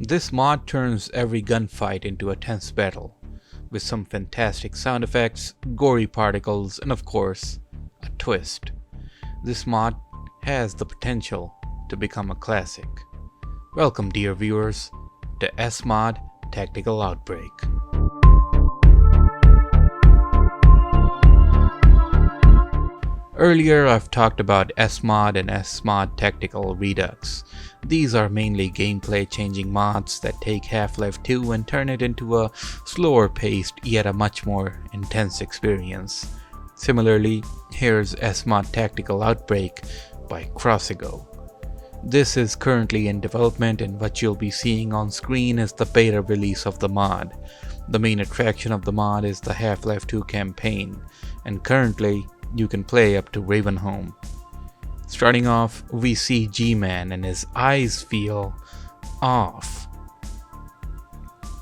This mod turns every gunfight into a tense battle, with some fantastic sound effects, gory particles, and of course, a twist. This mod has the potential to become a classic. Welcome, dear viewers, to SMOD Tactical Outbreak. Earlier I've talked about SMOD and SMOD Tactical Redux. These are mainly gameplay changing mods that take Half-Life 2 and turn it into a slower paced yet a much more intense experience. Similarly, here's SMOD Tactical Outbreak by Crossigo. This is currently in development, and what you'll be seeing on screen is the beta release of the mod. The main attraction of the mod is the Half-Life 2 campaign, and currently you can play up to Ravenholm. Starting off, we see G-Man and his eyes feel off.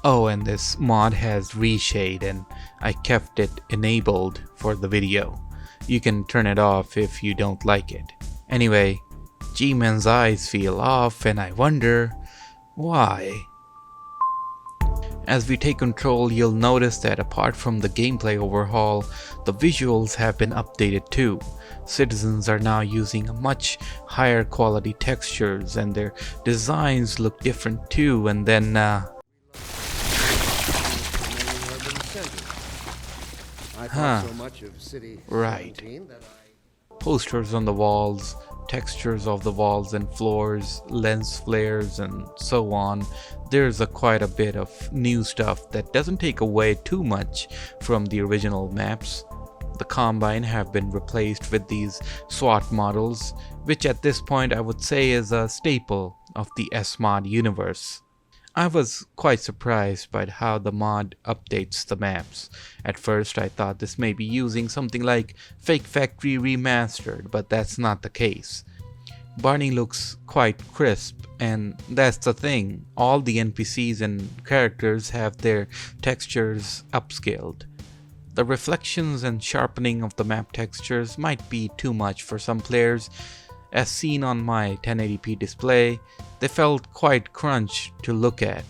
Oh, and this mod has reshade, and I kept it enabled for the video. You can turn it off if you don't like it. Anyway, G-Man's eyes feel off, and I wonder why. As we take control, you'll notice that apart from the gameplay overhaul, the visuals have been updated too. Citizens are now using much higher quality textures, and their designs look different too. And then right. Posters on the walls, textures of the walls and floors, lens flares, and so on. There's quite a bit of new stuff that doesn't take away too much from the original maps. The Combine have been replaced with these SWAT models, which at this point I would say is a staple of the SMOD universe. I was quite surprised by how the mod updates the maps. At first I thought this may be using something like Fake Factory Remastered, but that's not the case. Barney looks quite crisp, and that's the thing, all the NPCs and characters have their textures upscaled. The reflections and sharpening of the map textures might be too much for some players. As seen on my 1080p display, they felt quite crunch to look at.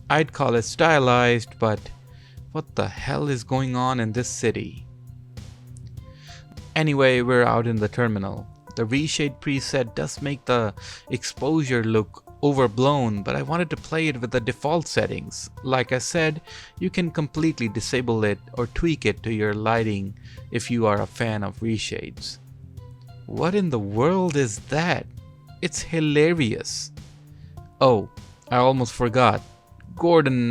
I'd call it stylized, but what the hell is going on in this city? Anyway, we're out in the terminal. The reshade preset does make the exposure look overblown, but I wanted to play it with the default settings. Like I said, you can completely disable it or tweak it to your lighting if you are a fan of reshades. What in the world is that? It's hilarious. Oh, I almost forgot. Gordon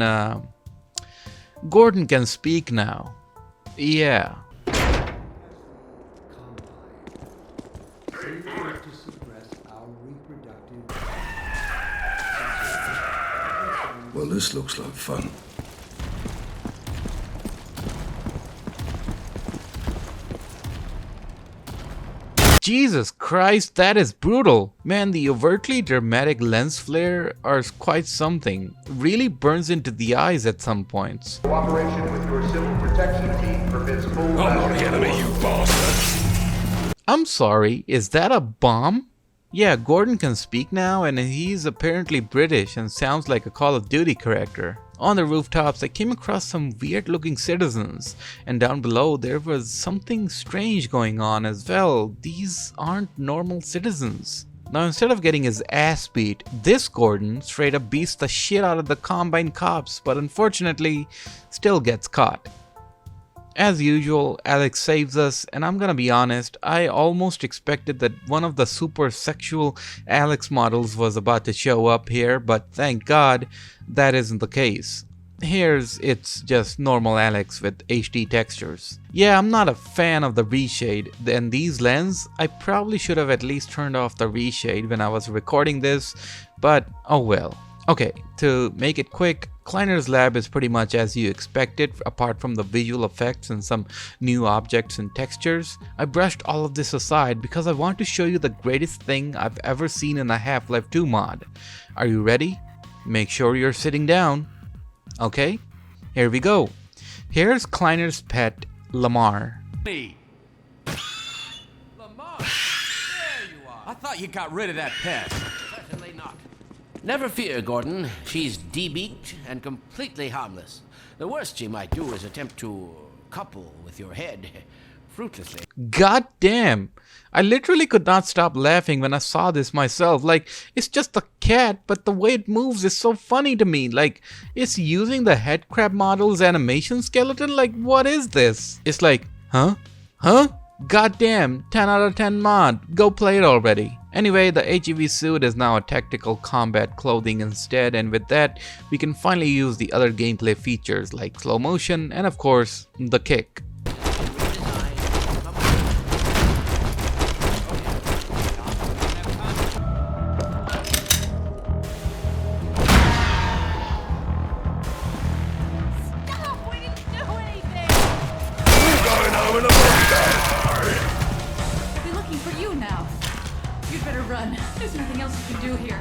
can speak now. Yeah. Well, this looks like fun. Jesus Christ, that is brutal. Man, the overtly dramatic lens flare are quite something. Really burns into the eyes at some points. Cooperation with your civil protection team forbids full... I'm not the enemy, you bastard! I'm sorry, is that a bomb? Yeah, Gordon can speak now, and he's apparently British and sounds like a Call of Duty character. On the rooftops, I came across some weird looking citizens, and down below there was something strange going on as well. These aren't normal citizens. Now, instead of getting his ass beat, this Gordon straight up beats the shit out of the Combine cops, but unfortunately still gets caught. As usual, Alex saves us, and I'm gonna be honest, I almost expected that one of the super sexual Alex models was about to show up here, but thank God that isn't the case. It's just normal Alex with HD textures. Yeah, I'm not a fan of the reshade, and these lenses, I probably should have at least turned off the reshade when I was recording this, but oh well. Okay, to make it quick, Kleiner's lab is pretty much as you expected, apart from the visual effects and some new objects and textures. I brushed all of this aside because I want to show you the greatest thing I've ever seen in a Half-Life 2 mod. Are you ready? Make sure you're sitting down. Okay, here we go. Here's Kleiner's pet, Lamar. Me. Lamar, there you are. I thought you got rid of that pest. Certainly not. Never fear, Gordon. She's debeaked and completely harmless. The worst she might do is attempt to couple with your head fruitlessly. God damn! I literally could not stop laughing when I saw this myself. Like, it's just a cat, but the way it moves is so funny to me. Like, it's using the headcrab model's animation skeleton? Like, what is this? It's like, huh? Huh? God damn, 10 out of 10 mod. Go play it already. Anyway, the HEV suit is now a tactical combat clothing instead, and with that, we can finally use the other gameplay features like slow motion and of course, the kick. There's nothing else you can do here.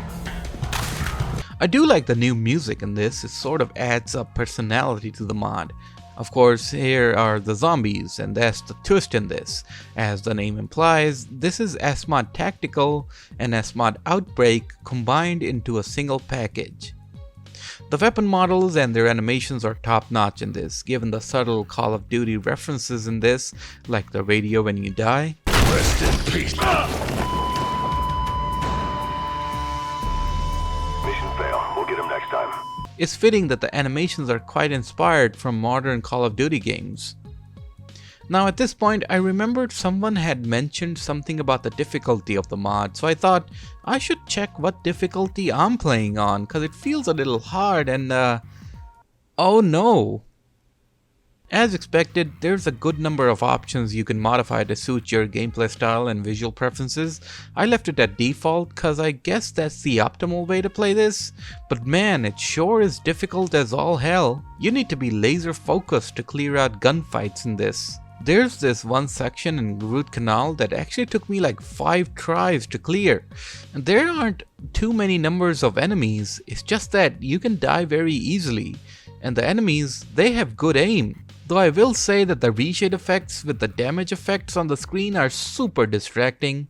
I do like the new music in this. It sort of adds up personality to the mod. Of course, here are the zombies, and that's the twist in this. As the name implies, this is SMOD Tactical and SMOD Outbreak combined into a single package. The weapon models and their animations are top notch in this, given the subtle Call of Duty references in this, like the radio when you die. Rest in peace. Mission fail. We'll get him next time. It's fitting that the animations are quite inspired from modern Call of Duty games. Now at this point, I remembered someone had mentioned something about the difficulty of the mod, so I thought I should check what difficulty I'm playing on, cause it feels a little hard and oh no! As expected, there's a good number of options you can modify to suit your gameplay style and visual preferences. I left it at default cause I guess that's the optimal way to play this, but man, it sure is difficult as all hell. You need to be laser focused to clear out gunfights in this. There's this one section in Root Canal that actually took me like 5 tries to clear. And there aren't too many numbers of enemies, it's just that you can die very easily. And the enemies, they have good aim. Though I will say that the reshade effects with the damage effects on the screen are super distracting.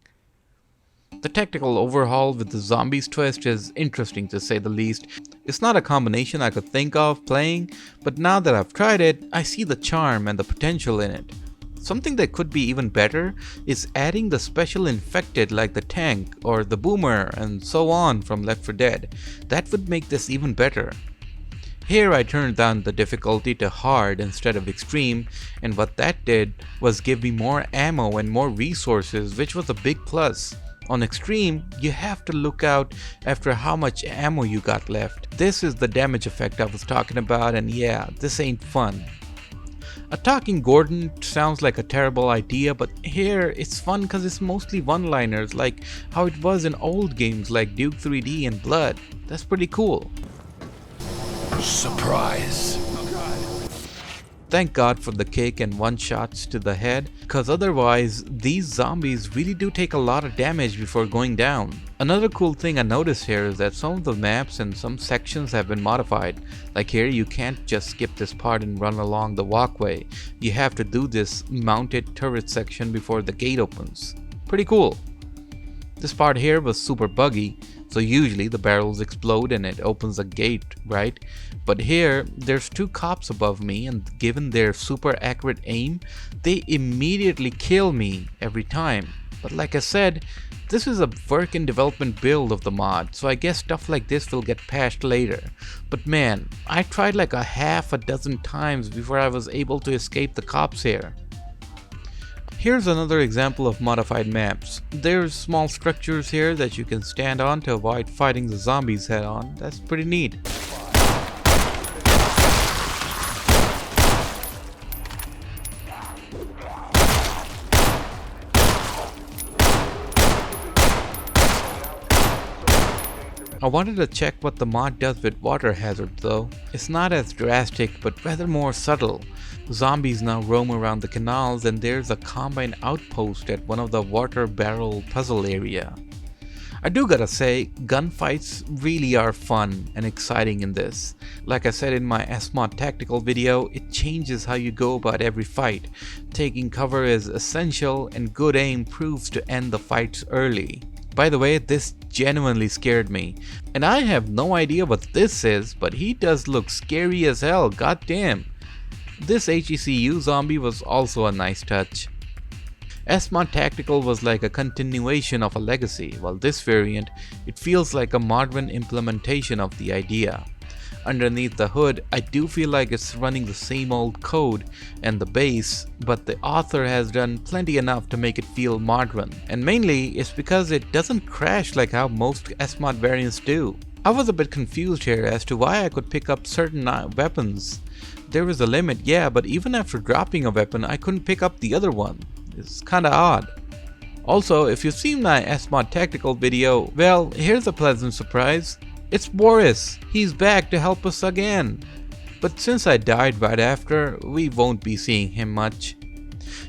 The tactical overhaul with the zombies twist is interesting to say the least. It's not a combination I could think of playing, but now that I've tried it, I see the charm and the potential in it. Something that could be even better is adding the special infected like the tank or the boomer and so on from Left 4 Dead. That would make this even better. Here I turned down the difficulty to hard instead of extreme, and what that did was give me more ammo and more resources, which was a big plus. On extreme, you have to look out after how much ammo you got left. This is the damage effect I was talking about, and yeah, this ain't fun. Attacking Gordon sounds like a terrible idea, but here it's fun cause it's mostly one-liners like how it was in old games like Duke 3D and Blood. That's pretty cool. Surprise. Thank God for the kick and one-shots to the head, cause otherwise these zombies really do take a lot of damage before going down. Another cool thing I noticed here is that some of the maps and some sections have been modified. Like here you can't just skip this part and run along the walkway. You have to do this mounted turret section before the gate opens. Pretty cool. This part here was super buggy, so usually the barrels explode and it opens a gate, right? But here, there's 2 cops above me, and given their super accurate aim, they immediately kill me every time. But like I said, this is a work in development build of the mod, so I guess stuff like this will get patched later. But man, I tried like a half a dozen times before I was able to escape the cops here. Here's another example of modified maps. There's small structures here that you can stand on to avoid fighting the zombies head on. That's pretty neat. I wanted to check what the mod does with water hazards though. It's not as drastic but rather more subtle. Zombies now roam around the canals and there's a combine outpost at one of the water barrel puzzle area. I do gotta say, gunfights really are fun and exciting in this. Like I said in my SMOD tactical video, it changes how you go about every fight. Taking cover is essential and good aim proves to end the fights early. By the way, this genuinely scared me. And I have no idea what this is, but he does look scary as hell, goddamn. This HECU zombie was also a nice touch. SMOD Tactical was like a continuation of a legacy, while this variant, it feels like a modern implementation of the idea. Underneath the hood, I do feel like it's running the same old code and the base, but the author has done plenty enough to make it feel modern. And mainly, it's because it doesn't crash like how most SMOD variants do. I was a bit confused here as to why I could pick up certain weapons. There was a limit, yeah, but even after dropping a weapon, I couldn't pick up the other one. It's kinda odd. Also, if you've seen my SMOD Tactical video, well, here's a pleasant surprise. It's Boris! He's back to help us again! But since I died right after, we won't be seeing him much.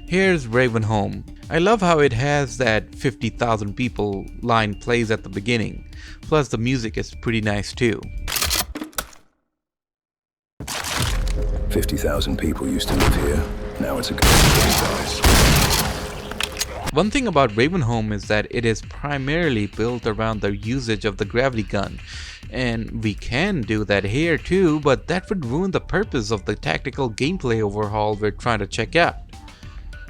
Here's Ravenholm. I love how it has that 50,000 people line plays at the beginning. Plus the music is pretty nice too. 50,000 people used to live here. Now it's a ghost. One thing about Ravenholm is that it is primarily built around the usage of the gravity gun, and we can do that here too, but that would ruin the purpose of the tactical gameplay overhaul we're trying to check out.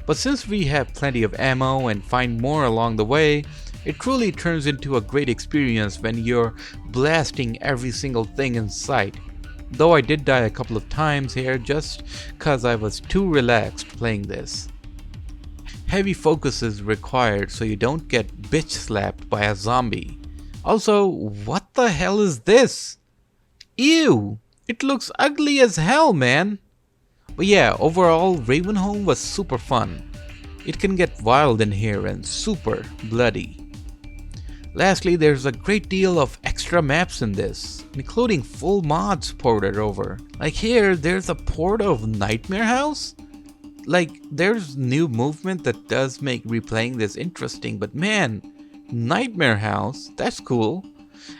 But since we have plenty of ammo and find more along the way, it truly turns into a great experience when you're blasting every single thing in sight. Though I did die a couple of times here just cause I was too relaxed playing this. Heavy focus is required so you don't get bitch slapped by a zombie. Also, what the hell is this? Ew! It looks ugly as hell, man! But yeah, overall, Ravenholm was super fun. It can get wild in here and super bloody. Lastly, there's a great deal of extra maps in this, including full mods ported over. Like here, there's a port of Nightmare House? Like, there's new movement that does make replaying this interesting, but man, Nightmare House, that's cool.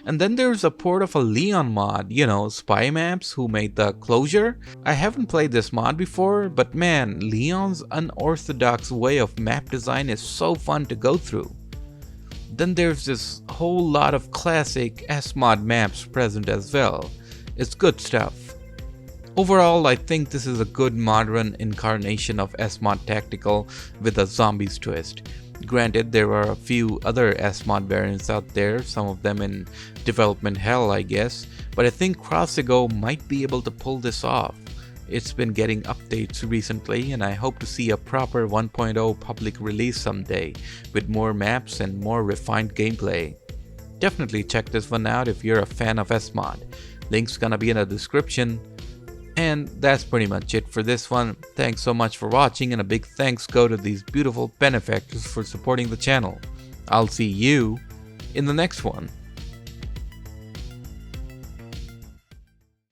And then there's a port of a Leon mod, you know, Spy Maps who made the Closure. I haven't played this mod before, but man, Leon's unorthodox way of map design is so fun to go through. Then there's this whole lot of classic SMOD maps present as well. It's good stuff. Overall, I think this is a good modern incarnation of SMOD Tactical with a zombies twist. Granted, there are a few other SMOD variants out there, some of them in development hell I guess, but I think Crossigo might be able to pull this off. It's been getting updates recently and I hope to see a proper 1.0 public release someday with more maps and more refined gameplay. Definitely check this one out if you're a fan of SMOD. Link's gonna be in the description. And that's pretty much it for this one. Thanks so much for watching and a big thanks go to these beautiful benefactors for supporting the channel. I'll see you in the next one.